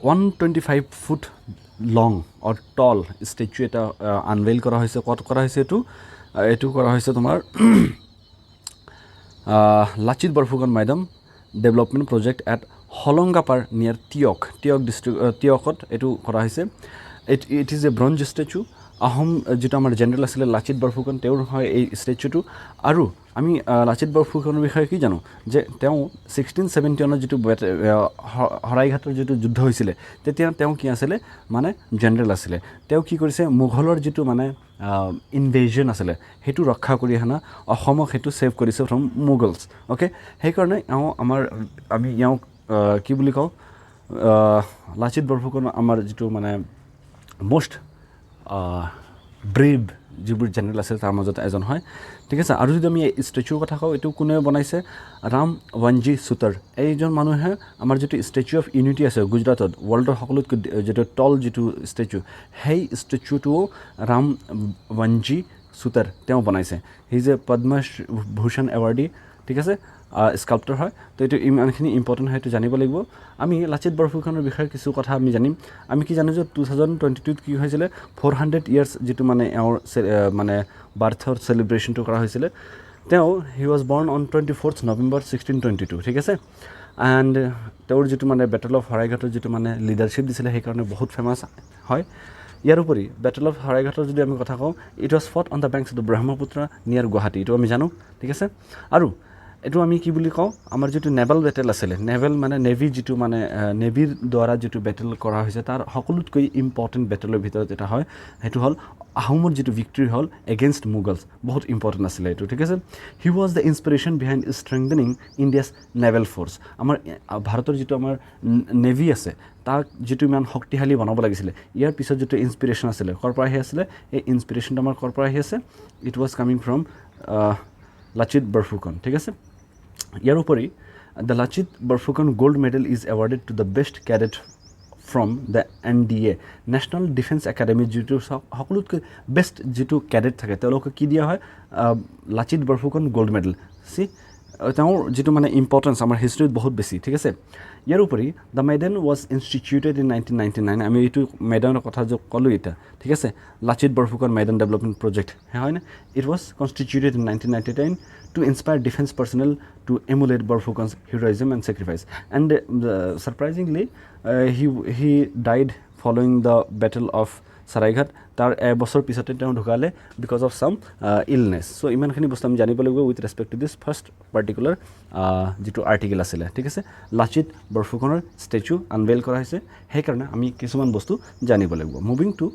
125 foot লং অৰ টল statue এটা আনভেইল কৰা হৈছে ক'ত কৰা হৈছে এইটো কৰা হৈছে তোমাৰ লাচিত বৰফুকন মৈদাম ডেভেলপমেণ্ট প্ৰজেক্ট এট হলংগাপাৰ নিয়াৰ টিয়ক ডিষ্ট্ৰিক্ট টিয়কত এইটো কৰা হৈছে it is a bronze statue Ahom যেটো আমাৰ জেনেৰেল আছিল লাচিত বৰফুকন তেওঁৰ হয় এই ষ্টেচুটো আৰু আমি লাচিত বৰফুকনৰ বিষয়ে কি জানো যে তেওঁ 1671 যেটো হৰাইঘাটৰ যেটো যুদ্ধ হৈছিল তেতিয়া তেওঁ কি আছিল মানে জেনেৰেল আছিল তেওঁ কি কৰিছে মোগলৰ যেটো মানে ইনভেজন আছিল হেতু ৰক্ষা কৰি হানা অসমক হেতু সেভ কৰিছে ফ্ৰম মোগলছ ওকে সেই কাৰণে আমি ইয়াক কি বুলি কওঁ লাচিত বৰফুকন আমাৰ যেটো মানে মোস্ট ব্ৰেভ যিবোৰ জেনেৰেল আছে তাৰ মাজত এজন হয় ঠিক আছে আৰু যদি আমি ষ্টেচুৰ কথা কওঁ এইটো কোনে বনাইছে ৰাম ওয়ানজি সুতাৰ এইজন মানুহে আমাৰ যেটো ষ্টেচু অফ ইউনিটি আছে গুজৰাটত ওয়াৰ্ল্ডৰ সকলোতকৈ যেটো টল যেটো ষ্টেচু সেই ষ্টেচুটো ৰাম ওয়ানজি সুতাৰ তেওঁ বনাইছে হি ইজ এ পদ্মভূষণ এৱাৰ্ডি ঠিক আছে স্কাল্পচাৰ হয় তো এইটো ইমানখিনি ইম্পৰ্টেণ্ট হয় এইটো জানিব লাগিব আমি লাচিত বৰফুকনৰ বিষয়ে কিছু কথা আমি জানিম আমি কি জানো যে 2022 কি হৈছিল 400 ইয়াৰ্স যেটো মানে এওৰ মানে বাৰ্থৰ সেলিব্ৰেশনটো কৰা হৈছিল তেওঁ হি ওয়াজ বৰ্ন অন 24th নৱেম্বৰ 1622 ঠিক আছে এণ্ড তেওঁৰ যেটো মানে বেটল অফ হৰাইঘাটৰ যেটো মানে লিডাৰশ্বিপ দিছিল সেই কাৰণে বহুত ফেমাস হয় ইয়াৰ উপৰি বেটল অফ হৰাইঘাটৰ যদি আমি কথা কওঁ it was fought on the banks of the Brahmaputra near Guwahati এইটো আমি জানো ঠিক আছে আৰু এইটো আমি কি বুলি কওঁ আমাৰ যেটো নেভাল বেটেল আছিল নেভেল মানে নেভি যেটো মানে নেভিৰ দ্বাৰা যেটো বেটেল কৰা হৈছে তাৰ সকলোতকৈ ইম্পৰ্টেন্ট বেটেলৰ ভিতৰত এটা হয় হেতু হল আহোমৰ যেটো ভিক্টৰি হল এগেইনষ্ট মোগলছ বহুত ইম্পৰ্টেন্ট আছিল এইটো ঠিক আছে he was the inspiration behind strengthening India's naval force আমাৰ ভাৰতৰ যেটো আমাৰ নেভি আছে তাক যেটো ইমান শক্তিশালী বনাব লাগিছিল ইয়াৰ পিছত যেটো ইনস্পিৰেশন আছিল কৰ পৰা আহি আছিল এই ইনস্পিৰেশনটো আমাৰ কৰ পৰা আহি আছে it was coming from Lachit Borphukan ঠিক আছে ইয়াৰ উপৰি the Lachit Borphukan gold medal is awarded to the best cadet from the NDA national defence academy যেটো সকলোতকৈ বেষ্ট যেটো ক্যাডেট থাকে তেওঁলোকক কি দিয়া হয় লাচিত বৰফুকন গোল্ড মেডেল সি তেওঁৰ যেটো মানে ইম্পৰ্টেন্স আমাৰ হিষ্ট্ৰীত বহুত বেছি ঠিক আছে ইয়াৰ উপৰি দ্য মেডেল ওয়াজ ইনষ্টিটিউটেড ইন 1999 আমি এইটো মেডানৰ কথা যে ক'লো এটা ঠিক আছে লাচিত বৰফুকন মেডান ডেভেলপমেণ্ট প্ৰজেক্ট হয় না it was কনষ্টিটিউটেড in 1999 to inspire defense personnel to emulate Borphukan's heroism and sacrifice. And surprisingly, he died following the Battle of Saraighat. তাৰ এবছৰ পিছতে তেওঁ ঢুকালে because of some illness. So ইমানখিনি বস্তু আমি জানিব লাগিব with respect to this first particular যেটো আৰ্টিকেল আছিল ঠিক আছে লাচিত বৰফুকনৰ ষ্টেচু আনভেইল কৰা হৈছে সেই কাৰণে আমি কিছুমান বস্তু জানিব লাগিব মুভিং টু